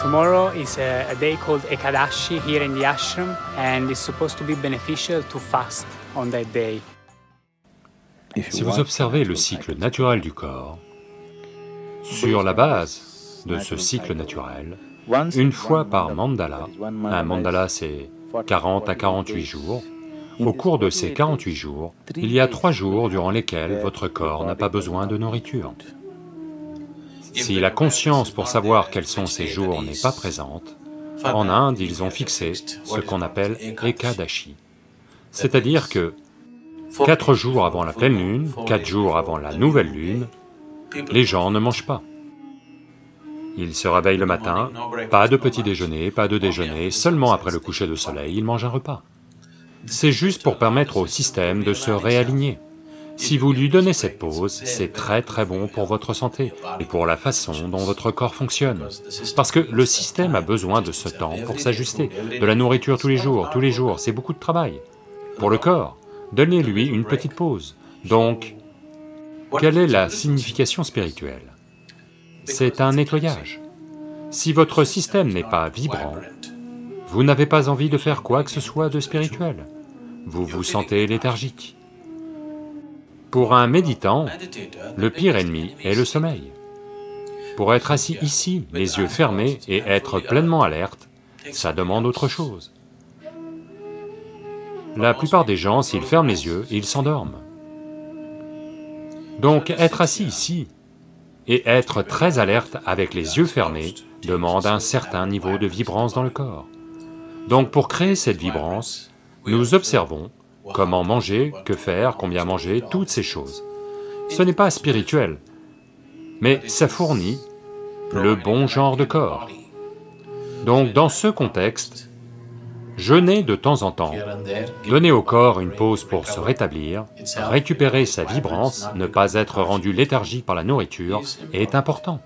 Tomorrow is a day called Ekadashi here in the ashram, and it's supposed to be beneficial to fast on that day. Si vous observez le cycle naturel du corps, sur la base de ce cycle naturel, une fois par mandala, un mandala c'est 40 à 48 jours, au cours de ces 48 jours, il y a 3 jours durant lesquels votre corps n'a pas besoin de nourriture. Si la conscience pour savoir quels sont ces jours n'est pas présente, en Inde ils ont fixé ce qu'on appelle Ekadashi, c'est-à-dire que 4 jours avant la pleine lune, 4 jours avant la nouvelle lune, les gens ne mangent pas. Ils se réveillent le matin, pas de petit déjeuner, pas de déjeuner, seulement après le coucher de soleil, ils mangent un repas. C'est juste pour permettre au système de se réaligner. Si vous lui donnez cette pause, c'est très bon pour votre santé et pour la façon dont votre corps fonctionne. Parce que le système a besoin de ce temps pour s'ajuster, de la nourriture tous les jours, c'est beaucoup de travail. Pour le corps, donnez-lui une petite pause. Donc, quelle est la signification spirituelle? C'est un nettoyage. Si votre système n'est pas vibrant, vous n'avez pas envie de faire quoi que ce soit de spirituel. Vous vous sentez léthargique. Pour un méditant, le pire ennemi est le sommeil. Pour être assis ici, les yeux fermés et être pleinement alerte, ça demande autre chose. La plupart des gens, s'ils ferment les yeux, ils s'endorment. Donc être assis ici et être très alerte avec les yeux fermés demande un certain niveau de vibrance dans le corps. Donc pour créer cette vibrance, nous observons comment manger, que faire, combien manger, toutes ces choses. Ce n'est pas spirituel, mais ça fournit le bon genre de corps. Donc dans ce contexte, jeûner de temps en temps, donner au corps une pause pour se rétablir, récupérer sa vibrance, ne pas être rendu léthargique par la nourriture est important.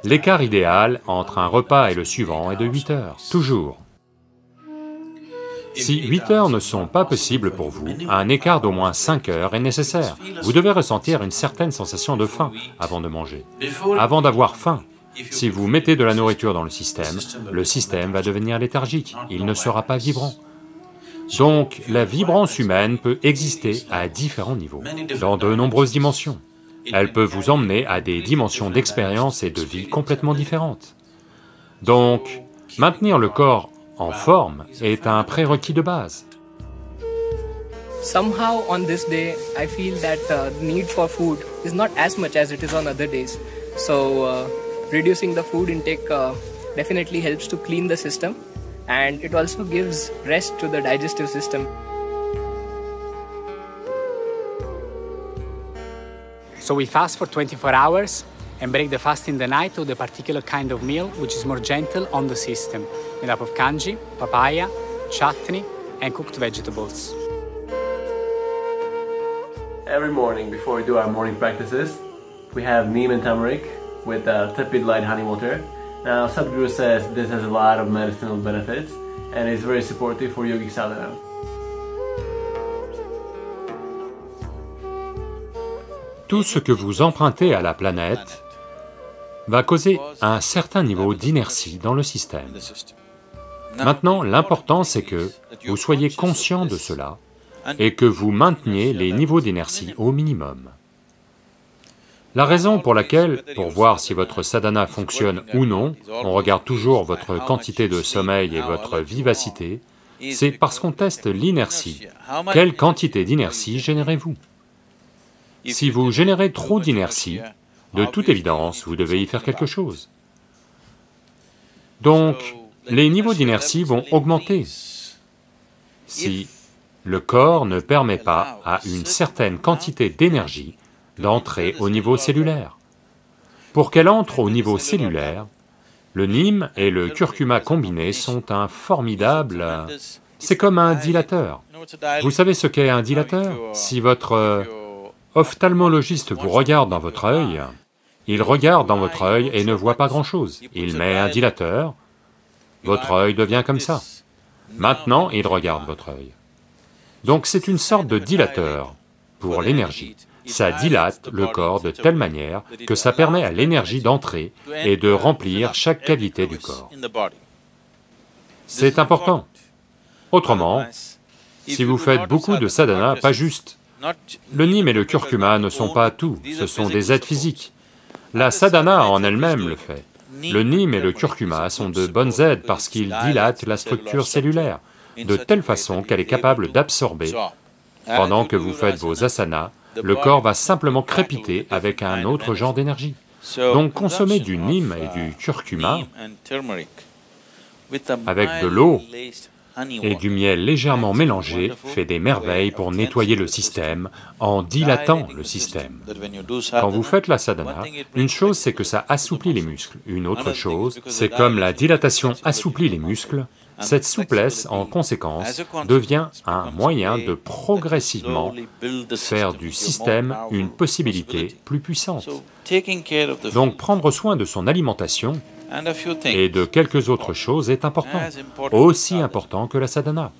L'écart idéal entre un repas et le suivant est de 8 heures, toujours. Si 8 heures ne sont pas possibles pour vous, un écart d'au moins 5 heures est nécessaire. Vous devez ressentir une certaine sensation de faim avant de manger. Avant d'avoir faim, si vous mettez de la nourriture dans le système va devenir léthargique, il ne sera pas vibrant. Donc la vibrance humaine peut exister à différents niveaux, dans de nombreuses dimensions. Elle peut vous emmener à des dimensions d'expérience et de vie complètement différentes. Donc, maintenir le corps en forme est un prérequis de base. Somehow on this day, I feel that the need for food is not as much as it is on other days. So reducing the food intake definitely helps to clean the system, and it also gives rest to the digestive system. So we fast for 24 hours and break the fast in the night with a particular kind of meal which is more gentle on the system, made up of kanji, papaya, chutney and cooked vegetables. Every morning before we do our morning practices, we have neem and turmeric with tepid light honey water. Now Sadhguru says this has a lot of medicinal benefits and is very supportive for yogic sadhana. Tout ce que vous empruntez à la planète va causer un certain niveau d'inertie dans le système. Maintenant, l'important c'est que vous soyez conscient de cela et que vous mainteniez les niveaux d'inertie au minimum. La raison pour laquelle, pour voir si votre sadhana fonctionne ou non, on regarde toujours votre quantité de sommeil et votre vivacité, c'est parce qu'on teste l'inertie. Quelle quantité d'inertie générez-vous? Si vous générez trop d'inertie, de toute évidence, vous devez y faire quelque chose. Donc, les niveaux d'inertie vont augmenter. Si le corps ne permet pas à une certaine quantité d'énergie d'entrer au niveau cellulaire. Pour qu'elle entre au niveau cellulaire, le neem et le curcuma combinés sont un formidable... C'est comme un dilateur. Vous savez ce qu'est un dilateur? Si votre ophtalmologiste vous regarde dans votre œil, il regarde dans votre œil et ne voit pas grand-chose. Il met un dilateur, votre œil devient comme ça. Maintenant, il regarde votre œil. Donc c'est une sorte de dilateur pour l'énergie. ça dilate le corps de telle manière que ça permet à l'énergie d'entrer et de remplir chaque cavité du corps. C'est important. Autrement, si vous faites beaucoup de sadhana, pas juste. Le neem et le curcuma ne sont pas tout, ce sont des aides physiques. La sadhana en elle-même le fait. Le neem et le curcuma sont de bonnes aides parce qu'ils dilatent la structure cellulaire, de telle façon qu'elle est capable d'absorber. Pendant que vous faites vos asanas, le corps va simplement crépiter avec un autre genre d'énergie. Donc consommer du neem et du curcuma avec de l'eau et du miel légèrement mélangé fait des merveilles pour nettoyer le système en dilatant le système. Quand vous faites la sadhana, une chose c'est que ça assouplit les muscles, une autre chose, c'est comme la dilatation assouplit les muscles, cette souplesse, en conséquence, devient un moyen de progressivement faire du système une possibilité plus puissante. Donc prendre soin de son alimentation et de quelques autres choses est important, aussi important que la sadhana.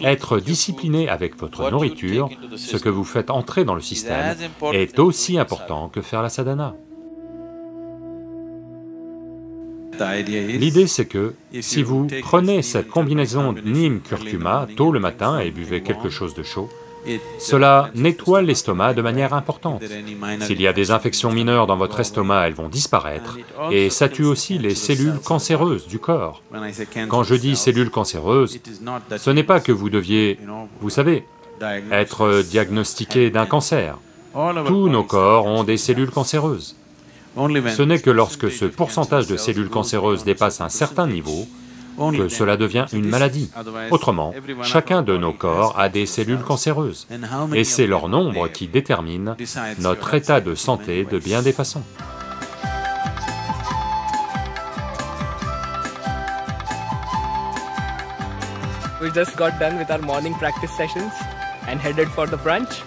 Être discipliné avec votre nourriture, ce que vous faites entrer dans le système, est aussi important que faire la sadhana. L'idée c'est que, si vous prenez cette combinaison neem-curcuma tôt le matin et buvez quelque chose de chaud, cela nettoie l'estomac de manière importante. S'il y a des infections mineures dans votre estomac, elles vont disparaître, et ça tue aussi les cellules cancéreuses du corps. Quand je dis cellules cancéreuses, ce n'est pas que vous deviez, vous savez, être diagnostiqué d'un cancer. Tous nos corps ont des cellules cancéreuses. Ce n'est que lorsque ce pourcentage de cellules cancéreuses dépasse un certain niveau que cela devient une maladie. Autrement, chacun de nos corps a des cellules cancéreuses, et c'est leur nombre qui détermine notre état de santé de bien des façons. We just got done with our morning practice sessions and headed for the brunch.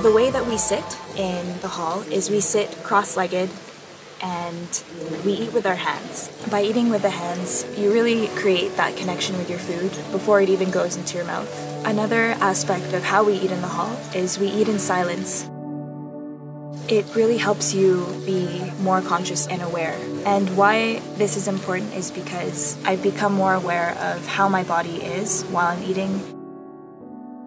The way that we sit in the hall is we sit cross-legged and we eat with our hands. By eating with the hands, you really create that connection with your food before it even goes into your mouth. Another aspect of how we eat in the hall is we eat in silence. It really helps you be more conscious and aware. And why this is important is because I've become more aware of how my body is while I'm eating.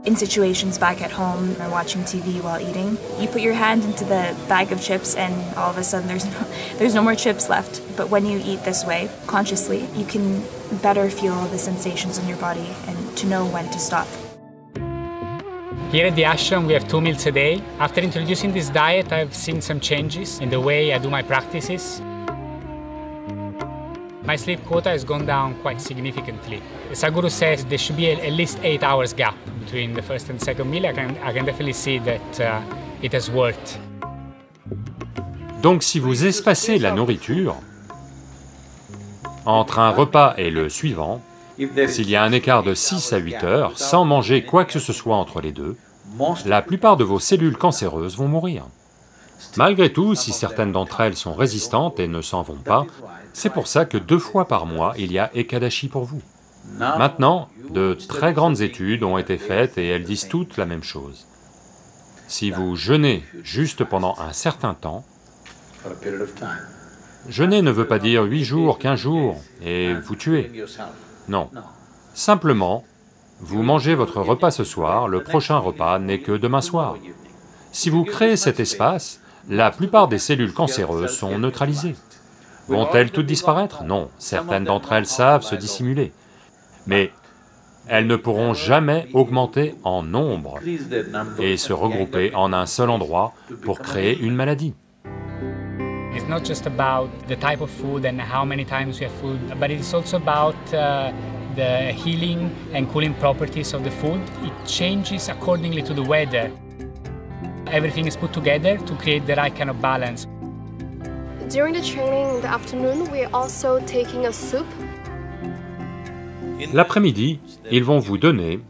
In situations back at home or watching TV while eating, you put your hand into the bag of chips and all of a sudden there's no more chips left. But when you eat this way, consciously, you can better feel the sensations in your body and to know when to stop. Here at the ashram we have 2 meals a day. After introducing this diet, I've seen some changes in the way I do my practices. My sleep quota has gone down quite significantly. The Sadhguru says there should be at least 8 hours gap between the first and second meal. I can definitely see that it has worked. Donc si vous espacez la nourriture entre un repas et le suivant, s'il y a un écart de 6 à 8 heures sans manger quoi que ce soit entre les deux, la plupart de vos cellules cancéreuses vont mourir. Malgré tout, si certaines d'entre elles sont résistantes et ne s'en vont pas, c'est pour ça que 2 fois par mois, il y a Ekadashi pour vous. Maintenant, de très grandes études ont été faites et elles disent toutes la même chose. Si vous jeûnez juste pendant un certain temps, jeûner ne veut pas dire 8 jours, 15 jours, et vous tuez. Non. Simplement, vous mangez votre repas ce soir, le prochain repas n'est que demain soir. Si vous créez cet espace, la plupart des cellules cancéreuses sont neutralisées. Vont-elles toutes disparaître? Non, certaines d'entre elles savent se dissimuler. Mais elles ne pourront jamais augmenter en nombre et se regrouper en un seul endroit pour créer une maladie. It's not just about the type of food and how many times we have food, but it is also about the healing and cooling properties of the food. It changes accordingly to the weather. Everything is put together to create the right kind of balance. During the training in the afternoon, we are also taking a soup. L'après-midi, ils vont vous donner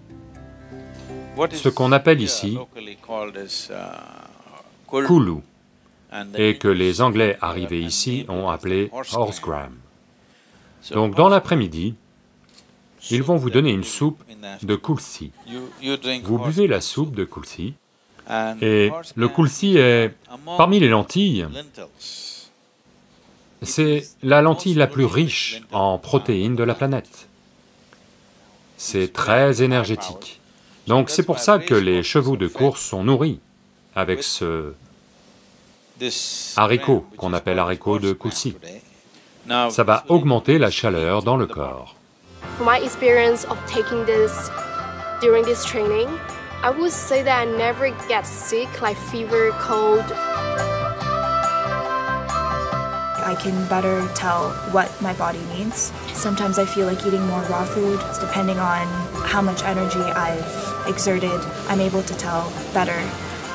ce qu'on appelle ici koulou, et que les Anglais arrivés ici ont appelé horsegram. Donc dans l'après-midi, ils vont vous donner une soupe de kulsi. Vous buvez la soupe de kulsi, et le kulsi est, parmi les lentilles, c'est la lentille la plus riche en protéines de la planète. C'est très énergétique. Donc c'est pour ça que les chevaux de course sont nourris avec ce haricot qu'on appelle haricot de kulsi. Ça va augmenter la chaleur dans le corps. For my experience of taking this during this training, I would say that I never get sick like fever, cold. I can better tell what my body needs. Sometimes I feel like eating more raw food. Depending on how much energy I've exerted, I'm able to tell better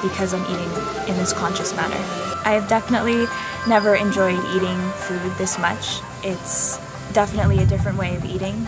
because I'm eating in this conscious manner. I've definitely never enjoyed eating food this much. It's definitely a different way of eating.